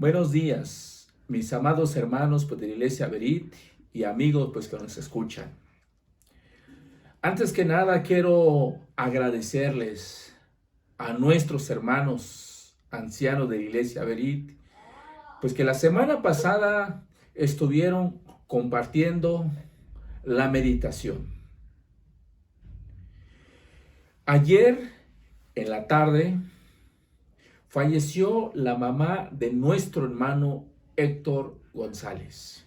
Buenos días, mis amados hermanos de la Iglesia Berit y amigos que nos escuchan. Antes que nada quiero agradecerles a nuestros hermanos ancianos de la Iglesia Berit, que la semana pasada estuvieron compartiendo la meditación. Ayer en la tarde falleció la mamá de nuestro hermano Héctor González.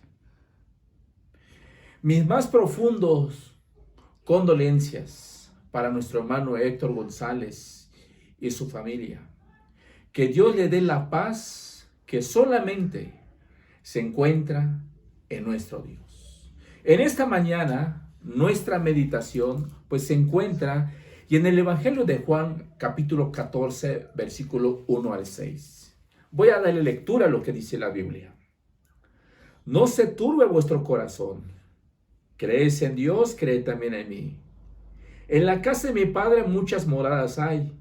Mis más profundos condolencias para nuestro hermano Héctor González y su familia. Que Dios le dé la paz que solamente se encuentra en nuestro Dios. En esta mañana, nuestra meditación se encuentra y en el Evangelio de Juan, capítulo 14, versículo 1 al 6. Voy a darle lectura a lo que dice la Biblia. No se turbe vuestro corazón. Creéis en Dios, creed también en mí. En la casa de mi Padre muchas moradas hay.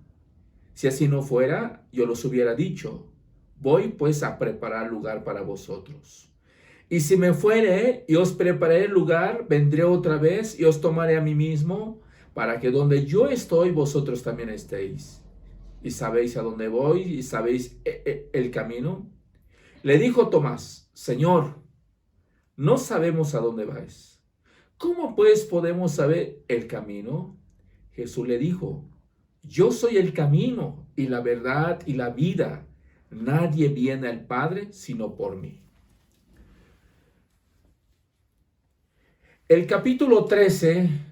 Si así no fuera, yo los hubiera dicho. Voy pues a preparar lugar para vosotros. Y si me fuere y os prepararé el lugar, vendré otra vez y os tomaré a mí mismo, para que donde yo estoy, vosotros también estéis. Y sabéis a dónde voy y sabéis el camino. Le dijo Tomás: Señor, no sabemos a dónde vais. ¿Cómo pues podemos saber el camino? Jesús le dijo: yo soy el camino y la verdad y la vida. Nadie viene al Padre sino por mí. El capítulo 13,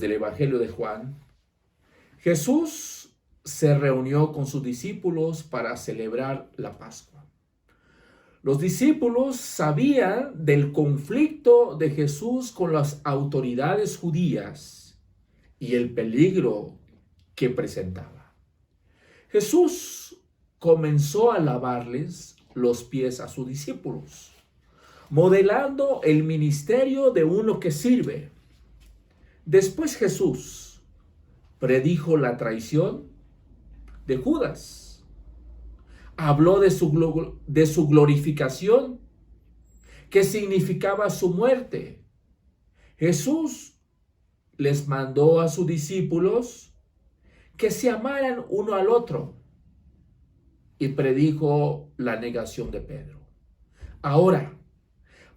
del Evangelio de Juan, Jesús se reunió con sus discípulos para celebrar la Pascua. Los discípulos sabían del conflicto de Jesús con las autoridades judías y el peligro que presentaba. Jesús comenzó a lavarles los pies a sus discípulos, modelando el ministerio de uno que sirve. Después Jesús predijo la traición de Judas. Habló de su glorificación, que significaba su muerte. Jesús les mandó a sus discípulos que se amaran uno al otro y predijo la negación de Pedro. Ahora,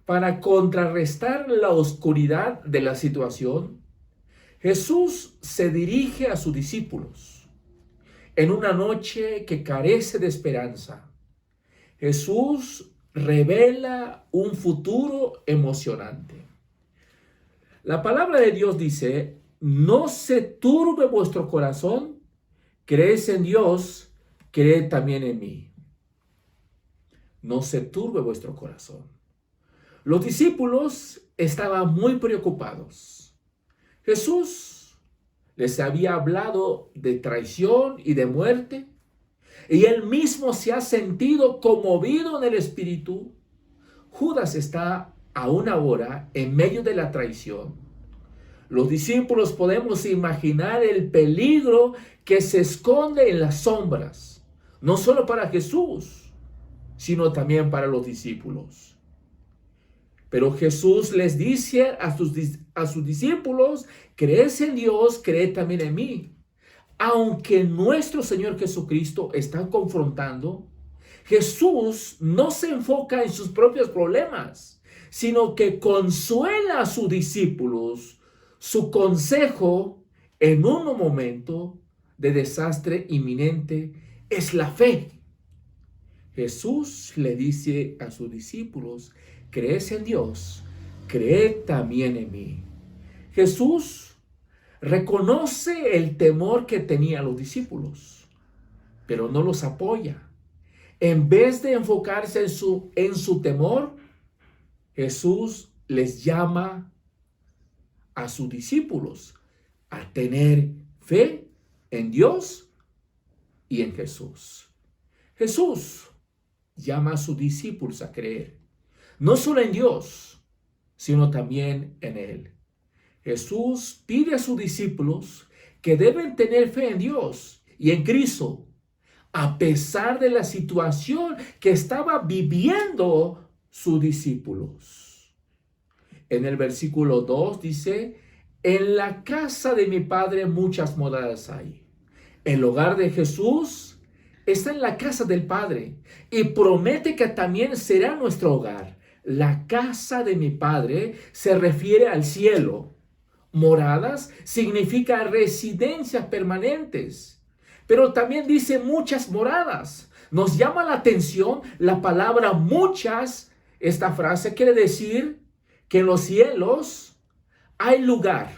para contrarrestar la oscuridad de la situación, Jesús se dirige a sus discípulos en una noche que carece de esperanza. Jesús revela un futuro emocionante. La palabra de Dios dice: no se turbe vuestro corazón, creéis en Dios, creed también en mí. No se turbe vuestro corazón. Los discípulos estaban muy preocupados. Jesús les había hablado de traición y de muerte, y él mismo se ha sentido conmovido en el espíritu. Judas está aún ahora en medio de la traición. Los discípulos podemos imaginar el peligro que se esconde en las sombras, no solo para Jesús, sino también para los discípulos. Pero Jesús les dice a sus discípulos: creed en Dios, creed también en mí. Aunque nuestro Señor Jesucristo está confrontando, Jesús no se enfoca en sus propios problemas, sino que consuela a sus discípulos. Su consejo en un momento de desastre inminente es la fe. Jesús le dice a sus discípulos: creed en Dios, creed también en mí. Jesús reconoce el temor que tenían los discípulos, pero no los apoya. En vez de enfocarse en su temor, Jesús les llama a sus discípulos a tener fe en Dios y en Jesús. Jesús llama a sus discípulos a creer, no solo en Dios, sino también en Él. Jesús pide a sus discípulos que deben tener fe en Dios y en Cristo, a pesar de la situación que estaba viviendo sus discípulos. En el versículo 2 dice, en la casa de mi Padre muchas moradas hay. El hogar de Jesús está en la casa del Padre y promete que también será nuestro hogar. La casa de mi Padre se refiere al cielo. Moradas significa residencias permanentes, pero también dice muchas moradas. Nos llama la atención la palabra muchas. Esta frase quiere decir que en los cielos hay lugar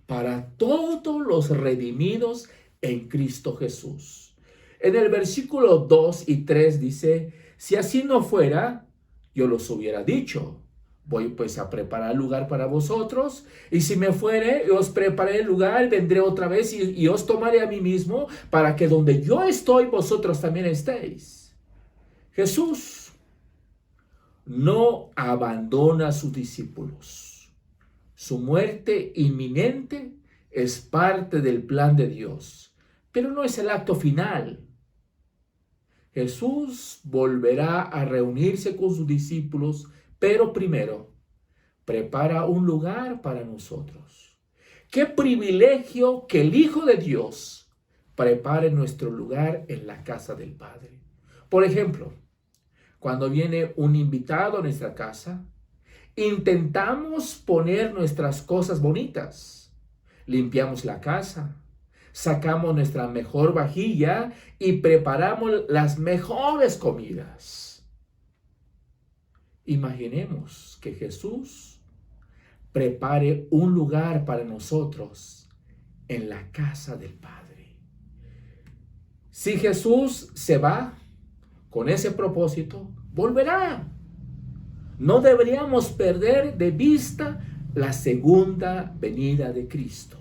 para todos los redimidos en Cristo Jesús. En el versículo 2 y 3 dice, si así no fuera, yo los hubiera dicho. Voy pues a preparar lugar para vosotros, y si me fuere, os prepararé el lugar, vendré otra vez y os tomaré a mí mismo, para que donde yo estoy, vosotros también estéis. Jesús no abandona a sus discípulos. Su muerte inminente es parte del plan de Dios, pero no es el acto final. Jesús volverá a reunirse con sus discípulos, pero primero prepara un lugar para nosotros. Qué privilegio que el Hijo de Dios prepare nuestro lugar en la casa del Padre. Por ejemplo, cuando viene un invitado a nuestra casa, intentamos poner nuestras cosas bonitas. Limpiamos la casa, sacamos nuestra mejor vajilla y preparamos las mejores comidas. Imaginemos que Jesús prepare un lugar para nosotros en la casa del Padre. Si Jesús se va con ese propósito, volverá. No deberíamos perder de vista la segunda venida de Cristo.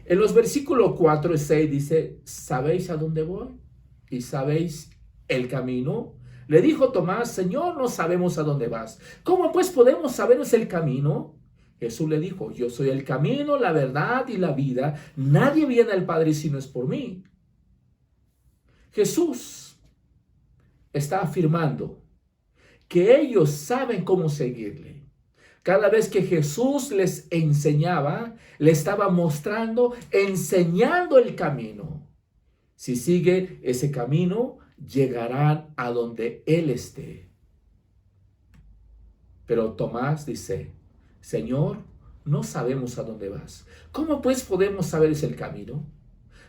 En los versículos 4 y 6 dice, ¿sabéis a dónde voy? ¿Y sabéis el camino? Le dijo Tomás, Señor, no sabemos a dónde vas. ¿Cómo pues podemos saber el camino? Jesús le dijo, yo soy el camino, la verdad y la vida. Nadie viene al Padre si no es por mí. Jesús está afirmando que ellos saben cómo seguirle. Cada vez que Jesús les enseñaba, le estaba mostrando, enseñando el camino. Si sigue ese camino, llegarán a donde Él esté. Pero Tomás dice, Señor, no sabemos a dónde vas. ¿Cómo pues podemos saber ese camino?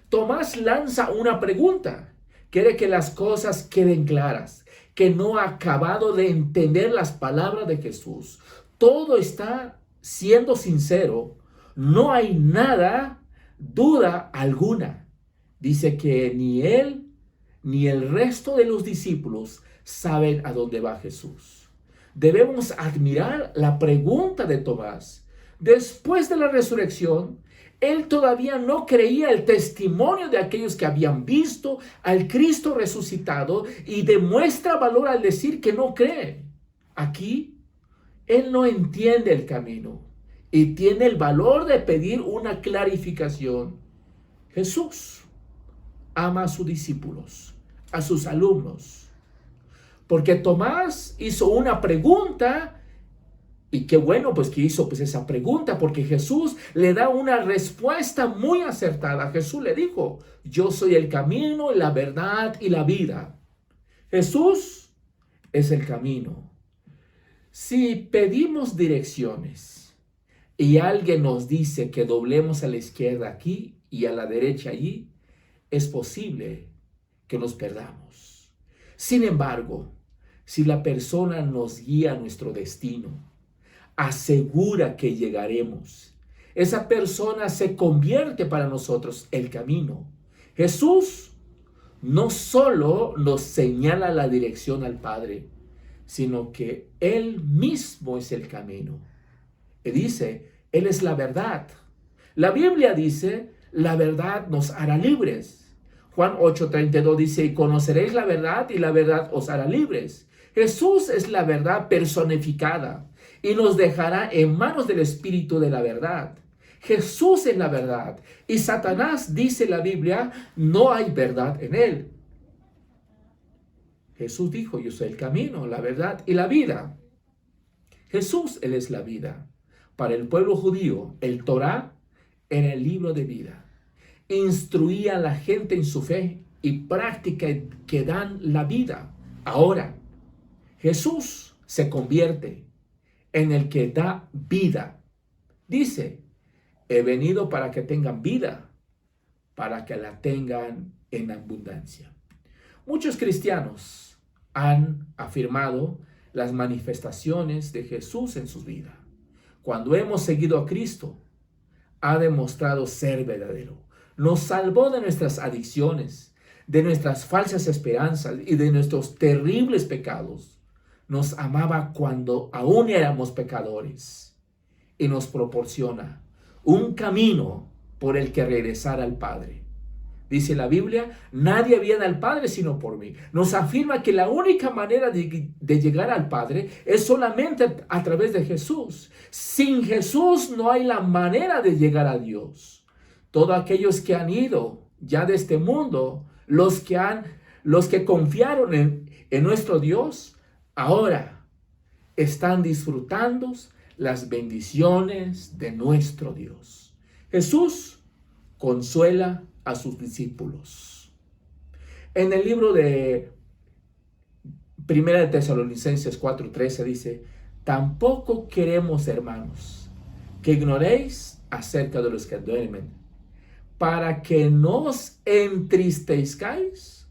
Tomás lanza una pregunta. Quiere que las cosas queden claras, que no ha acabado de entender las palabras de Jesús. Todo está siendo sincero. No hay nada, duda alguna. Dice que ni él ni el resto de los discípulos saben a dónde va Jesús. Debemos admirar la pregunta de Tomás. Después de la resurrección, él todavía no creía el testimonio de aquellos que habían visto al Cristo resucitado y demuestra valor al decir que no cree. Aquí, él no entiende el camino y tiene el valor de pedir una clarificación. Jesús ama a sus discípulos, a sus alumnos, porque Tomás hizo una pregunta. Y qué bueno pues que hizo pues esa pregunta, porque Jesús le da una respuesta muy acertada. Jesús le dijo, yo soy el camino, la verdad y la vida. Jesús es el camino. Si pedimos direcciones y alguien nos dice que doblemos a la izquierda aquí y a la derecha allí, es posible que nos perdamos. Sin embargo, si la persona nos guía a nuestro destino, asegura que llegaremos, esa persona se convierte para nosotros el camino. Jesús no solo nos señala la dirección al Padre, sino que Él mismo es el camino. Y dice, Él es la verdad. La Biblia dice, la verdad nos hará libres. Juan 8:32 dice, y conoceréis la verdad y la verdad os hará libres. Jesús es la verdad personificada y nos dejará en manos del Espíritu de la verdad. Jesús es la verdad y Satanás, dice la Biblia, no hay verdad en él. Jesús dijo, yo soy el camino, la verdad y la vida. Jesús, Él es la vida. Para el pueblo judío, el Torá era el libro de vida. Instruía a la gente en su fe y práctica que dan la vida. Ahora, Jesús se convierte en el que da vida. Dice, he venido para que tengan vida, para que la tengan en abundancia. Muchos cristianos han afirmado las manifestaciones de Jesús en sus vidas. Cuando hemos seguido a Cristo, ha demostrado ser verdadero. Nos salvó de nuestras adicciones, de nuestras falsas esperanzas y de nuestros terribles pecados. Nos amaba cuando aún éramos pecadores y nos proporciona un camino por el que regresar al Padre. Dice la Biblia, nadie viene al Padre sino por mí. Nos afirma que la única manera de llegar al Padre es solamente a través de Jesús. Sin Jesús no hay la manera de llegar a Dios. Todos aquellos que han ido ya de este mundo, los que confiaron en nuestro Dios, ahora están disfrutando las bendiciones de nuestro Dios. Jesús consuela a sus discípulos. En el libro de Primera de Tesalonicenses 4:13 dice, tampoco queremos, hermanos, que ignoréis acerca de los que duermen, para que no os entristezcáis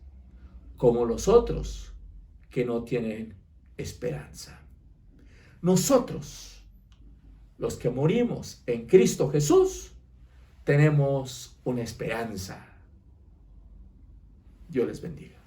como los otros que no tienen esperanza. Nosotros, los que morimos en Cristo Jesús, tenemos una esperanza. Dios les bendiga.